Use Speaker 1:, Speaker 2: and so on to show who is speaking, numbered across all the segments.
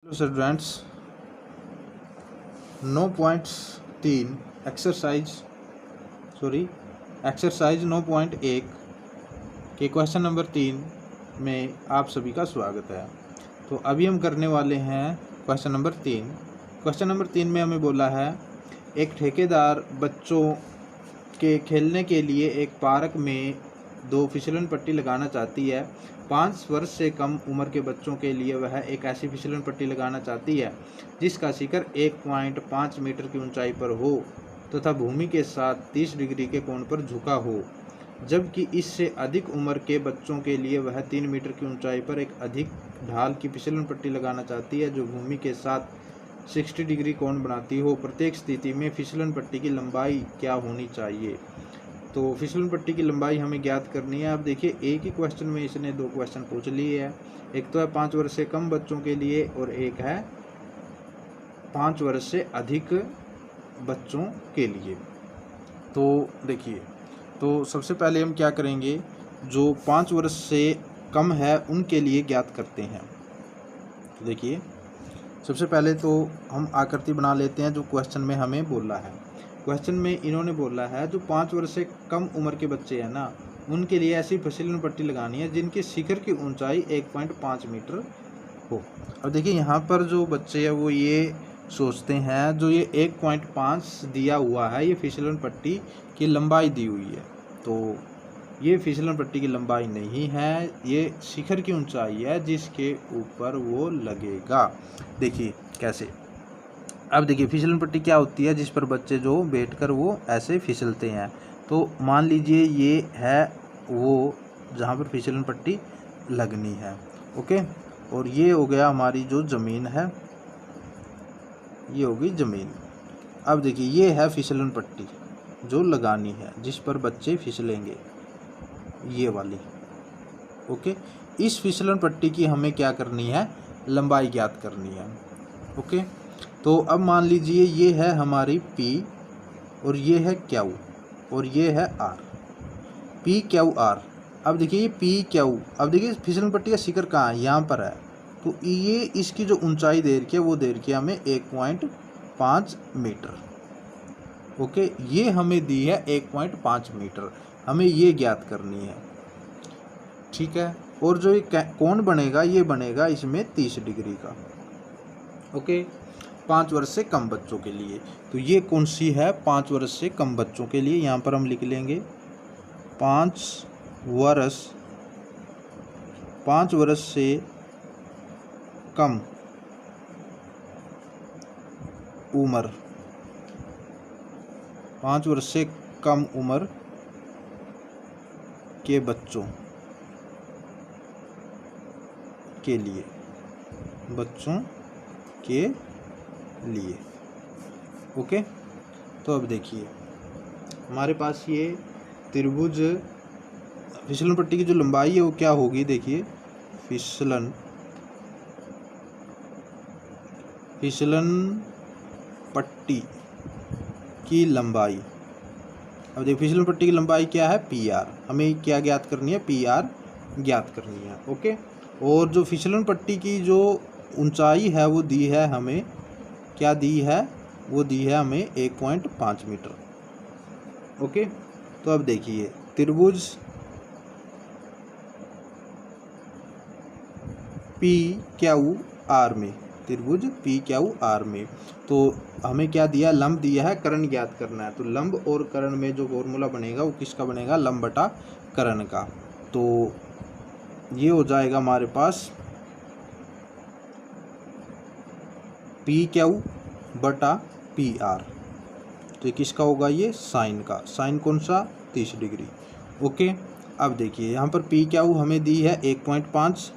Speaker 1: Students 9.3 exercise 9.1 के question number 3 में आप सभी का स्वागत है। तो अभी हम करने वाले हैं क्वेश्चन नंबर 3। क्वेश्चन नंबर 3 में हमें बोला है एक ठेकेदार बच्चों के खेलने के लिए एक पार्क में 2 फिसलन पट्टी लगाना चाहती है। 5 वर्ष से कम उम्र के बच्चों के लिए वह एक ऐसी फिसलन पट्टी लगाना चाहती है जिसका शिखर 1.5 मीटर की ऊंचाई पर हो तथा भूमि के साथ 30 डिग्री के कोण पर झुका हो, जबकि इससे अधिक उम्र के बच्चों के लिए वह 3 मीटर की ऊंचाई पर एक अधिक ढाल की फिसलन पट्टी लगाना चाहती है जो भूमि के साथ 60 डिग्री कोण बनाती हो। प्रत्येक स्थिति में फिसलन पट्टी की लंबाई क्या होनी चाहिए? तो फिसलन पट्टी की लंबाई हमें ज्ञात करनी है। अब देखिए, एक ही क्वेश्चन में इसने 2 क्वेश्चन पूछ लिए हैं। एक तो है 5 वर्ष से कम बच्चों के लिए और एक है 5 वर्ष से अधिक बच्चों के लिए। तो देखिए, तो सबसे पहले हम क्या करेंगे, जो 5 वर्ष से कम है उनके लिए ज्ञात करते हैं। तो देखिए, सबसे पहले तो हम आकृति बना लेते हैं जो क्वेश्चन में हमें बोला है। क्वेश्चन में इन्होंने बोला है जो 5 वर्ष से कम उम्र के बच्चे हैं ना, उनके लिए ऐसी फिसलन पट्टी लगानी है जिनके शिखर की ऊंचाई 1.5 मीटर हो। अब देखिए, यहाँ पर जो बच्चे हैं वो ये सोचते हैं जो ये 1.5 दिया हुआ है, ये फिसलन पट्टी की लंबाई दी हुई है। तो ये फिसलन पट्टी की लंबाई नहीं है, ये शिखर की ऊंचाई है जिसके ऊपर वो लगेगा। देखिए कैसे। अब देखिए, फिसलन पट्टी क्या होती है, जिस पर बच्चे जो बैठकर वो ऐसे फिसलते हैं। तो मान लीजिए ये है वो जहाँ पर फिसलन पट्टी लगनी है, ओके। और ये हो गया हमारी जो ज़मीन है, ये होगी ज़मीन। अब देखिए, ये है फिसलन पट्टी जो लगानी है जिस पर बच्चे फिसलेंगे, ये वाली, ओके। इस फिसलन पट्टी की हमें क्या करनी है, लंबाई ज्ञात करनी है, ओके। तो अब मान लीजिए ये है हमारी P और ये है Q और ये है R, PQR। अब देखिए ये PQ, अब देखिए फिसलन पट्टी का शिखर कहाँ है, यहाँ पर है। तो ये इसकी जो ऊंचाई दे रखी है वो दे रखी है हमें 1.5 मीटर, ओके। ये हमें दी है 1.5 मीटर, हमें ये ज्ञात करनी है, ठीक है। और जो ये कोण बनेगा ये बनेगा इसमें 30 डिग्री का, ओके, 5 वर्ष से कम बच्चों के लिए। तो ये कौन सी है, 5 वर्ष से कम बच्चों के लिए। यहाँ पर हम लिख लेंगे 5 वर्ष से कम उम्र, 5 वर्ष से कम उम्र के बच्चों के लिए, ओके। तो अब देखिए, हमारे पास ये त्रिभुज फिसलन पट्टी की जो लंबाई है वो क्या होगी, देखिए फिसलन पट्टी की लंबाई। अब देखिए, फिसलन पट्टी की लंबाई क्या है, PR। हमें क्या ज्ञात करनी है, PR ज्ञात करनी है, ओके। और जो फिसलन पट्टी की जो ऊंचाई है वो दी है हमें, क्या दी है, वो दी है हमें 1.5 मीटर, ओके। तो अब देखिए, त्रिभुज PQR में, त्रिभुज PQR में तो हमें क्या दिया, लंब दिया है, कर्ण ज्ञात करना है। तो लंब और कर्ण में जो फॉर्मूला बनेगा वो किसका बनेगा, लंब बटा कर्ण का। तो ये हो जाएगा हमारे पास PQ बटा PR। तो ये किसका होगा, ये साइन का, साइन कौन सा, 30 डिग्री, ओके। अब देखिए, यहाँ पर PQ हमें दी है 1.5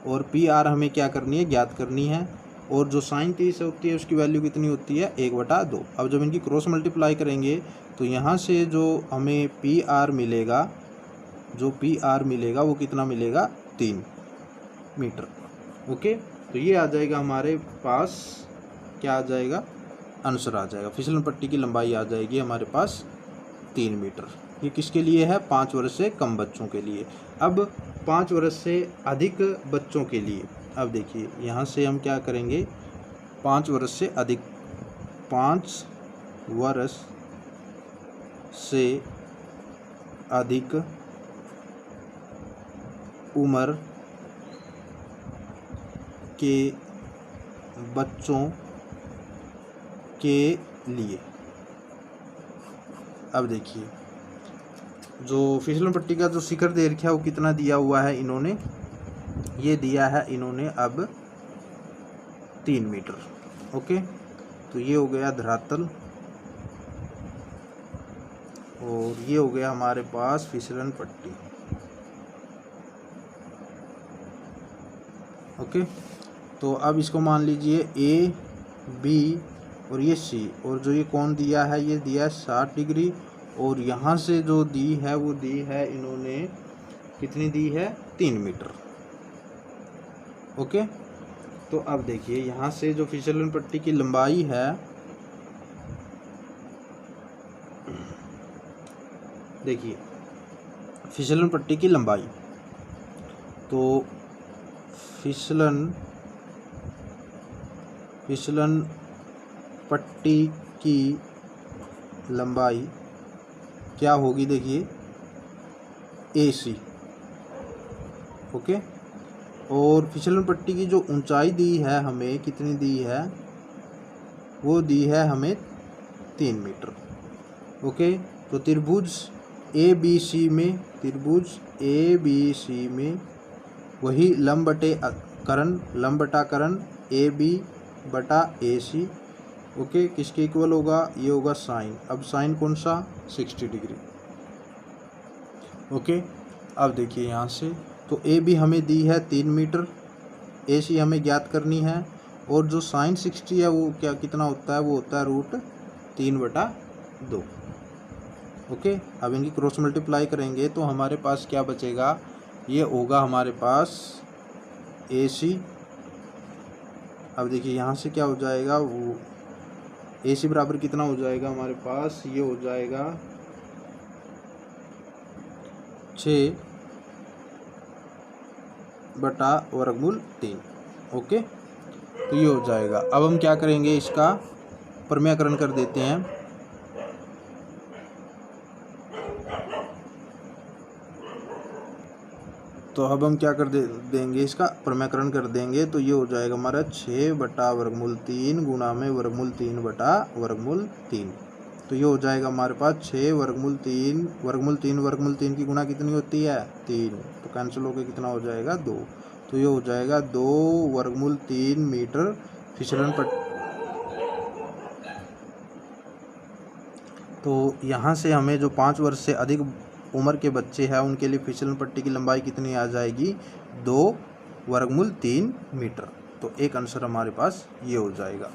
Speaker 1: और PR हमें क्या करनी है, ज्ञात करनी है। और जो साइन 30 होती है उसकी वैल्यू कितनी होती है, 1/2। अब जब इनकी क्रॉस मल्टीप्लाई करेंगे तो यहाँ से जो हमें PR मिलेगा, वो कितना मिलेगा, 3 मीटर, ओके। तो ये आ जाएगा हमारे पास, क्या आ जाएगा, आंसर आ जाएगा। फिसलन पट्टी की लंबाई आ जाएगी हमारे पास 3 मीटर। ये किसके लिए है, 5 वर्ष से कम बच्चों के लिए। अब 5 वर्ष से अधिक बच्चों के लिए, अब देखिए यहाँ से हम क्या करेंगे, 5 वर्ष से अधिक, 5 वर्ष से अधिक उम्र के बच्चों के लिए। अब देखिए जो फिसलन पट्टी का जो शिखर दे रखा है वो कितना दिया हुआ है इन्होंने, ये दिया है इन्होंने अब 3 मीटर। ओके, तो ये हो गया धरातल और ये हो गया हमारे पास फिसलन पट्टी। ओके, तो अब इसको मान लीजिए ए बी और ये सी, और जो ये कोण दिया है ये दिया है 60 डिग्री, और यहाँ से जो दी है वो दी है इन्होंने कितनी दी है, 3 मीटर। ओके, तो अब देखिए यहाँ से जो फिसलन पट्टी की लंबाई है, देखिए फिसलन पट्टी की लंबाई, तो फिसलन पट्टी की लंबाई क्या होगी, देखिए AC। ओके, और फिसलन पट्टी की जो ऊंचाई दी है हमें कितनी दी है, वो दी है हमें 3 मीटर। ओके, तो त्रिभुज ABC में वही लंब बटा करण AB बटा AC। ओके, किसके इक्वल होगा, ये होगा साइन। अब साइन कौन सा, 60 डिग्री। ओके, अब देखिए यहाँ से तो AB हमें दी है 3 मीटर, AC हमें ज्ञात करनी है, और जो साइन 60 है वो क्या कितना होता है, वो होता है √3/2। ओके, अब इनकी क्रॉस मल्टीप्लाई करेंगे तो हमारे पास क्या बचेगा, ये होगा हमारे पास AC। अब देखिए यहाँ से क्या हो जाएगा, वो AC बराबर कितना हो जाएगा हमारे पास, ये हो जाएगा 6/√3। ओके, तो ये हो जाएगा। अब हम क्या करेंगे, इसका प्रमेयकरण कर देते हैं। तो अब हम क्या कर देंगे, इसका प्रमेयकरण कर देंगे, तो ये हो जाएगा हमारा 6/√3 गुणा में √3/√3। तो ये हो जाएगा हमारे पास 6/√3 की गुणा कितनी होती है, 3, तो कैंसिल होकर कितना हो जाएगा, 2। तो ये हो जाएगा 2/√3 मीटर फिसलन पट्टी। तो यहाँ से हमें जो 5 वर्ष से अधिक उम्र के बच्चे हैं उनके लिए फिसलन पट्टी की लंबाई कितनी आ जाएगी, 2/√3 मीटर। तो एक आंसर हमारे पास ये हो जाएगा।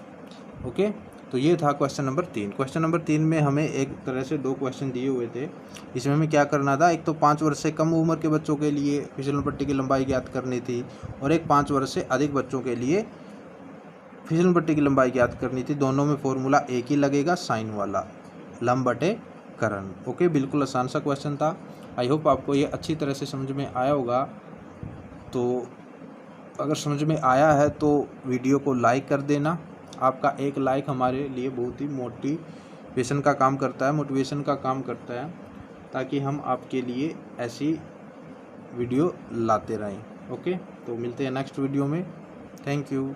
Speaker 1: ओके, तो ये था क्वेश्चन नंबर 3। क्वेश्चन नंबर 3 में हमें एक तरह से 2 क्वेश्चन दिए हुए थे। इसमें हमें क्या करना था, एक तो 5 वर्ष से कम उम्र के बच्चों के लिए फिसलन पट्टी की लंबाई ज्ञात करनी थी, और एक 5 वर्ष से अधिक बच्चों के लिए फिसलन पट्टी की लंबाई ज्ञात करनी थी। दोनों में फॉर्मूला एक ही लगेगा, साइन वाला, लंब बटे करण। ओके, बिल्कुल आसान सा क्वेश्चन था। आई होप आपको ये अच्छी तरह से समझ में आया होगा। तो अगर समझ में आया है तो वीडियो को लाइक कर देना। आपका एक लाइक हमारे लिए बहुत ही मोटिवेशन का काम करता है, ताकि हम आपके लिए ऐसी वीडियो लाते रहें। ओके, तो मिलते हैं नेक्स्ट वीडियो में। Thank you.